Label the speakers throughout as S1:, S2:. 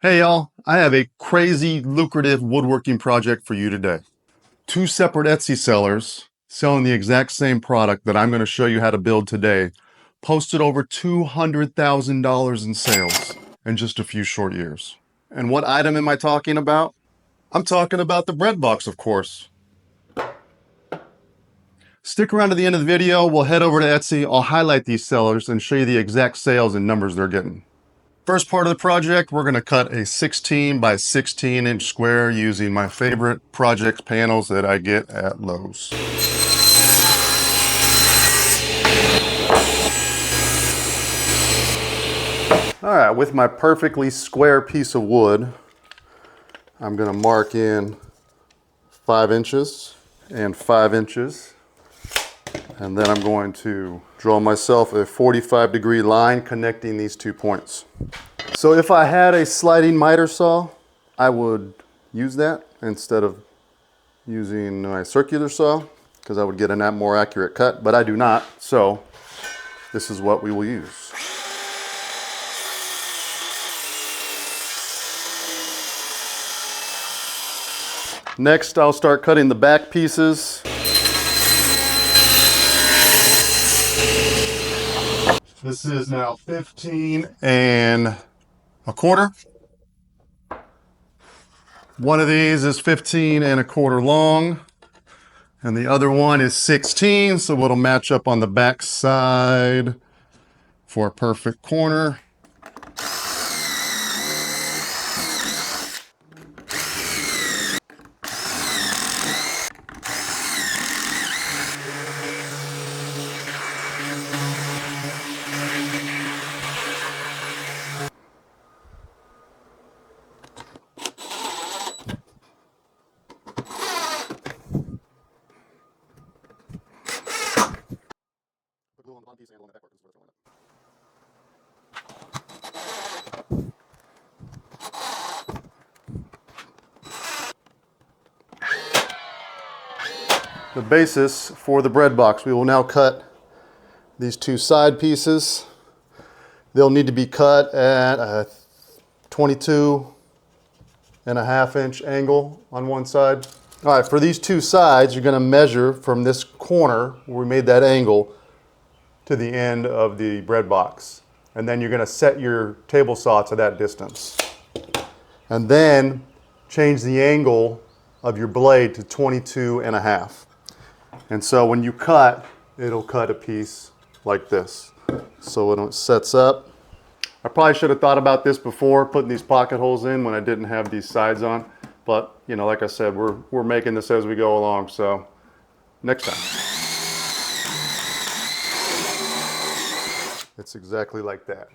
S1: Hey y'all, I have a crazy lucrative woodworking project for you today. Two separate Etsy sellers selling the exact same product that I'm going to show you how to build today posted over $200,000 in sales in just a few short years. And what item am I talking about? I'm talking about the bread box, of course. Stick around to the end of the video. We'll head over to Etsy. I'll highlight these sellers and show you the exact sales and numbers they're getting. First part of the project, we're going to cut a 16 by 16 inch square using my favorite project panels that I get at Lowe's. All right, with my perfectly square piece of wood, I'm going to mark in 5 inches and 5 inches. And then I'm going to draw myself a 45-degree line connecting these 2 points. So if I had a sliding miter saw, I would use that instead of using my circular saw because I would get a more accurate cut, but I do not, so this is what we will use. Next, I'll start cutting the back pieces. This is now 15 1/4. One of these is 15 1/4 long, and the other one is 16, so it'll match up on the back side for a perfect corner. The basis for the bread box, we will now cut these 2 side pieces. They'll need to be cut at a 22.5 inch angle on one side. All right, for these 2 sides, you're going to measure from this corner where we made that angle to the end of the bread box. And then you're going to set your table saw to that distance. And then change the angle of your blade to 22.5. And so when you cut, it'll cut a piece like this. So when it sets up, I probably should have thought about this before putting these pocket holes in when I didn't have these sides on. But, you know, like I said, we're making this as we go along. So next time. It's exactly like that.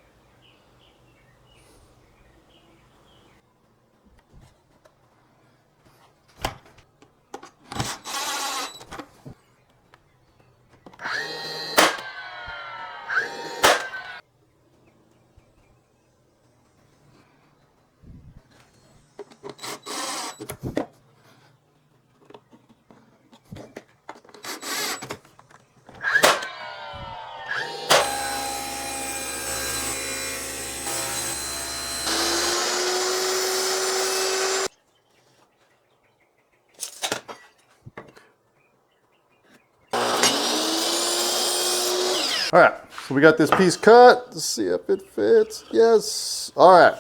S1: All right, so we got this piece cut. Let's see if it fits. Yes. All right.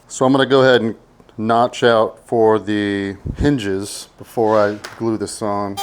S1: So I'm going to go ahead and notch out for the hinges before I glue this on.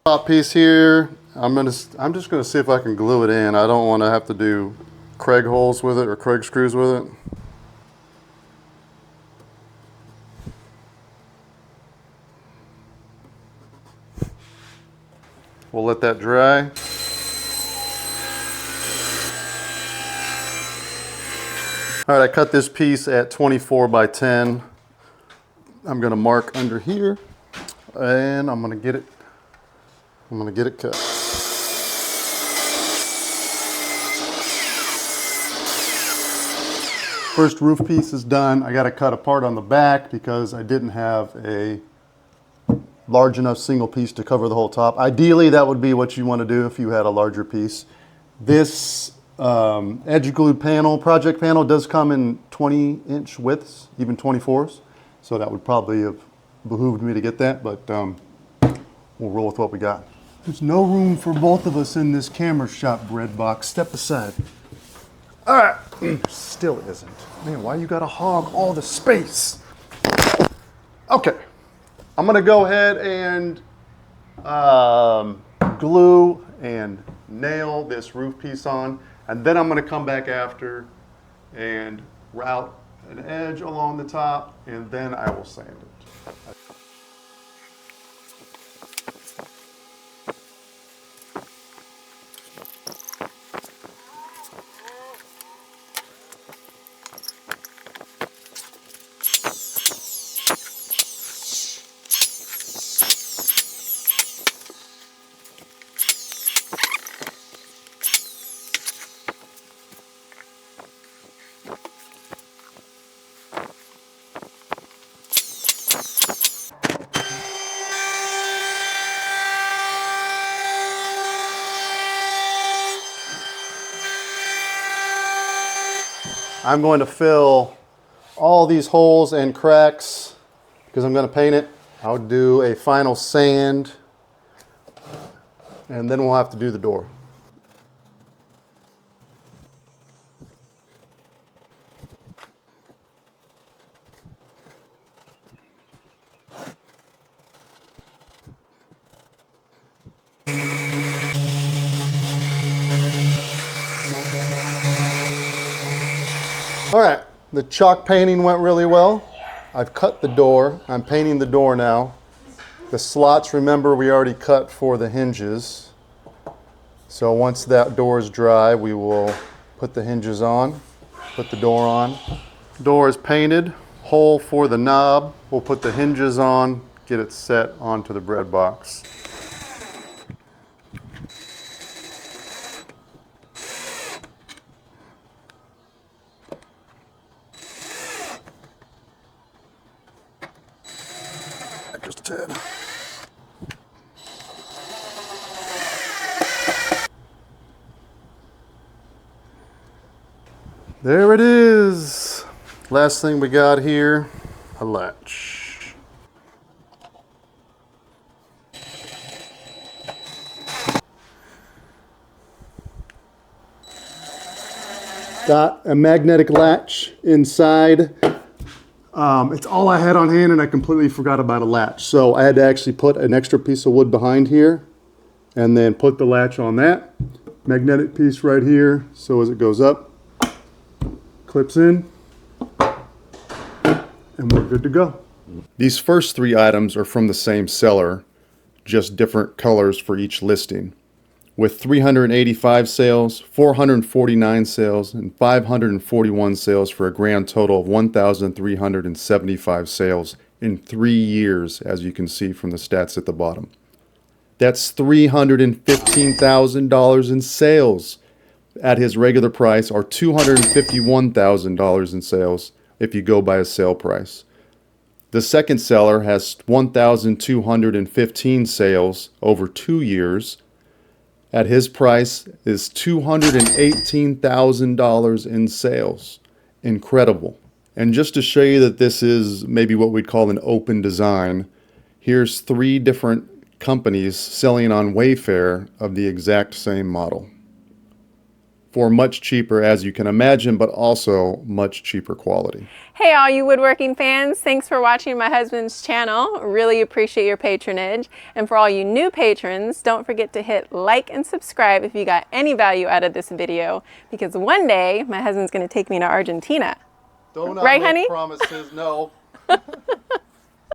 S1: Top piece here. I'm just gonna see if I can glue it in. I don't want to have to do Kreg holes with it or Kreg screws with it. We'll let that dry. All right, I cut this piece at 24 by 10. I'm gonna mark under here, and I'm gonna get it cut. First roof piece is done. I gotta cut a part on the back because I didn't have a large enough single piece to cover the whole top. Ideally, that would be what you want to do if you had a larger piece. This edge glued panel, project panel, does come in 20-inch widths, even 24s. So that would probably have behooved me to get that, but we'll roll with what we got. There's no room for both of us in this camera shop, bread box. Step aside. All right. Still isn't. Man, why you gotta hog all the space? Okay. I'm gonna go ahead and glue and nail this roof piece on, and then I'm gonna come back after and route an edge along the top, and then I will sand it. I'm going to fill all these holes and cracks because I'm going to paint it. I'll do a final sand, and then we'll have to do the door. All right, the chalk painting went really well. I've cut the door. I'm painting the door now. The slots, remember, we already cut for the hinges. So once that door is dry, we will put the hinges on, put the door on. Door is painted, hole for the knob. We'll put the hinges on, get it set onto the bread box. Just a tad. There it is. Last thing we got here, a latch. Got a magnetic latch inside. It's all I had on hand, and I completely forgot about a latch. So I had to actually put an extra piece of wood behind here and then put the latch on that. Magnetic piece right here, so as it goes up, clips in, and we're good to go. These first three items are from the same seller, just different colors for each listing. With 385 sales, 449 sales, and 541 sales for a grand total of 1,375 sales in 3 years, as you can see from the stats at the bottom. That's $315,000 in sales at his regular price, or $251,000 in sales if you go by a sale price. The second seller has 1,215 sales over 2 years. At his price is $218,000 in sales. Incredible. And just to show you that this is maybe what we'd call an open design, here's 3 different companies selling on Wayfair of the exact same model. For much cheaper, as you can imagine, but also much cheaper quality.
S2: Hey all you woodworking fans, thanks for watching my husband's channel. Really appreciate your patronage. And for all you new patrons, don't forget to hit like and subscribe if you got any value out of this video, because one day my husband's gonna take me to Argentina.
S1: Don't
S2: right,
S1: make
S2: honey?
S1: Promises, no.